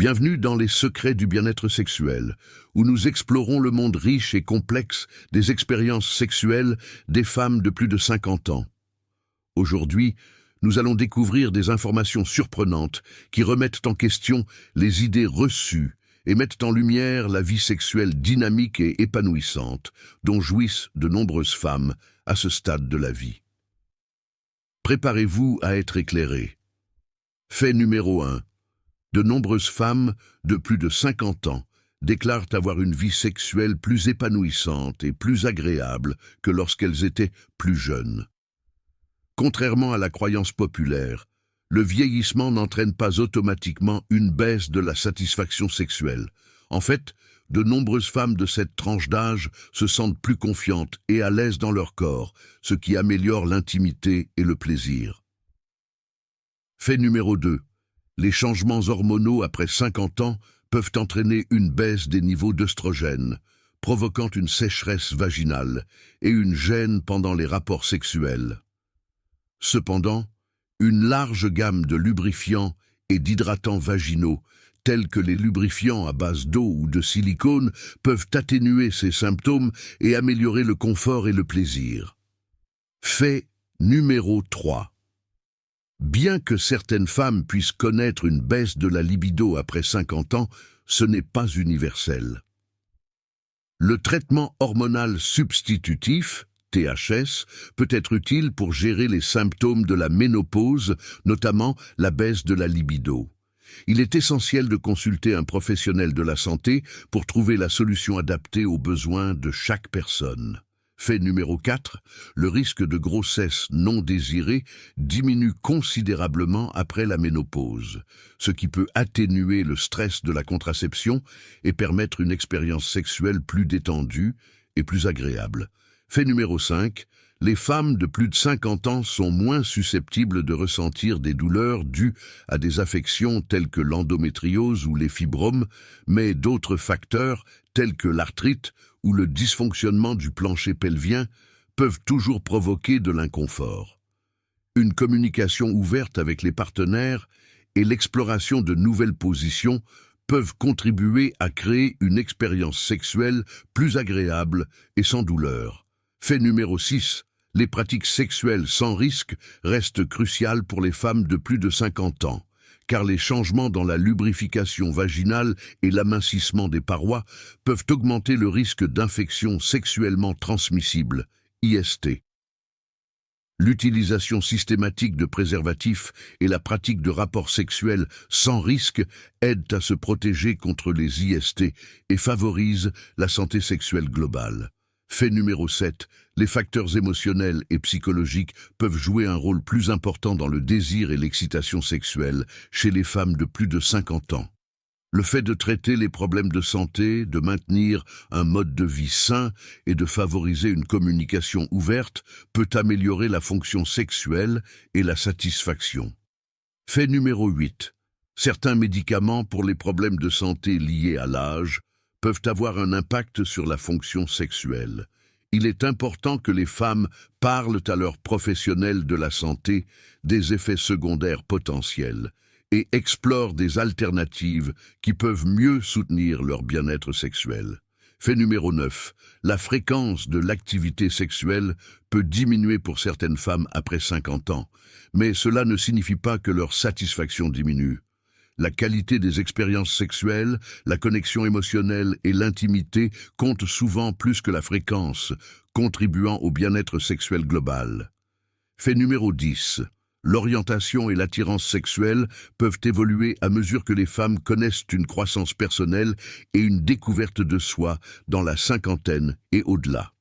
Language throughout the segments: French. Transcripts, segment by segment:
Bienvenue dans les secrets du bien-être sexuel, où nous explorons le monde riche et complexe des expériences sexuelles des femmes de plus de 50 ans. Aujourd'hui, nous allons découvrir des informations surprenantes qui remettent en question les idées reçues et mettent en lumière la vie sexuelle dynamique et épanouissante dont jouissent de nombreuses femmes à ce stade de la vie. Préparez-vous à être éclairés. Fait numéro 1. De nombreuses femmes de plus de 50 ans déclarent avoir une vie sexuelle plus épanouissante et plus agréable que lorsqu'elles étaient plus jeunes. Contrairement à la croyance populaire, le vieillissement n'entraîne pas automatiquement une baisse de la satisfaction sexuelle. En fait, de nombreuses femmes de cette tranche d'âge se sentent plus confiantes et à l'aise dans leur corps, ce qui améliore l'intimité et le plaisir. Fait numéro 2. Les changements hormonaux après 50 ans peuvent entraîner une baisse des niveaux d'œstrogène, provoquant une sécheresse vaginale et une gêne pendant les rapports sexuels. Cependant, une large gamme de lubrifiants et d'hydratants vaginaux, tels que les lubrifiants à base d'eau ou de silicone, peuvent atténuer ces symptômes et améliorer le confort et le plaisir. Fait numéro 3. Bien que certaines femmes puissent connaître une baisse de la libido après 50 ans, ce n'est pas universel. Le traitement hormonal substitutif, THS, peut être utile pour gérer les symptômes de la ménopause, notamment la baisse de la libido. Il est essentiel de consulter un professionnel de la santé pour trouver la solution adaptée aux besoins de chaque personne. Fait numéro 4, le risque de grossesse non désirée diminue considérablement après la ménopause, ce qui peut atténuer le stress de la contraception et permettre une expérience sexuelle plus détendue et plus agréable. Fait numéro 5, les femmes de plus de 50 ans sont moins susceptibles de ressentir des douleurs dues à des affections telles que l'endométriose ou les fibromes, mais d'autres facteurs tels que l'arthrite ou le dysfonctionnement du plancher pelvien peuvent toujours provoquer de l'inconfort. Une communication ouverte avec les partenaires et l'exploration de nouvelles positions peuvent contribuer à créer une expérience sexuelle plus agréable et sans douleur. Fait numéro 6. Les pratiques sexuelles sans risque restent cruciales pour les femmes de plus de 50 ans, car les changements dans la lubrification vaginale et l'amincissement des parois peuvent augmenter le risque d'infections sexuellement transmissibles, IST. L'utilisation systématique de préservatifs et la pratique de rapports sexuels sans risque aident à se protéger contre les IST et favorisent la santé sexuelle globale. Fait numéro 7. Les facteurs émotionnels et psychologiques peuvent jouer un rôle plus important dans le désir et l'excitation sexuelle chez les femmes de plus de 50 ans. Le fait de traiter les problèmes de santé, de maintenir un mode de vie sain et de favoriser une communication ouverte peut améliorer la fonction sexuelle et la satisfaction. Fait numéro 8. Certains médicaments pour les problèmes de santé liés à l'âge peuvent avoir un impact sur la fonction sexuelle. Il est important que les femmes parlent à leurs professionnels de la santé des effets secondaires potentiels et explorent des alternatives qui peuvent mieux soutenir leur bien-être sexuel. Fait numéro 9. La fréquence de l'activité sexuelle peut diminuer pour certaines femmes après 50 ans, mais cela ne signifie pas que leur satisfaction diminue. La qualité des expériences sexuelles, la connexion émotionnelle et l'intimité comptent souvent plus que la fréquence, contribuant au bien-être sexuel global. Fait numéro 10. L'orientation et l'attirance sexuelle peuvent évoluer à mesure que les femmes connaissent une croissance personnelle et une découverte de soi dans la cinquantaine et au-delà.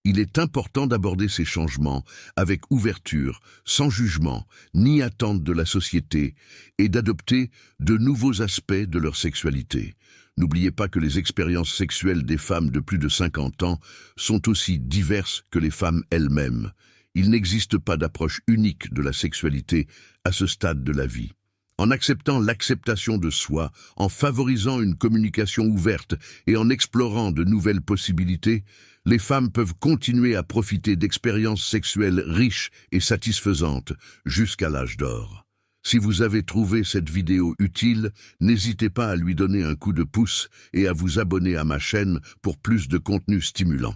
Il est important d'aborder ces changements avec ouverture, sans jugement, ni attente de la société, et d'adopter de nouveaux aspects de leur sexualité. N'oubliez pas que les expériences sexuelles des femmes de plus de 50 ans sont aussi diverses que les femmes elles-mêmes. Il n'existe pas d'approche unique de la sexualité à ce stade de la vie. En acceptant l'acceptation de soi, en favorisant une communication ouverte et en explorant de nouvelles possibilités, les femmes peuvent continuer à profiter d'expériences sexuelles riches et satisfaisantes jusqu'à l'âge d'or. Si vous avez trouvé cette vidéo utile, n'hésitez pas à lui donner un coup de pouce et à vous abonner à ma chaîne pour plus de contenu stimulant.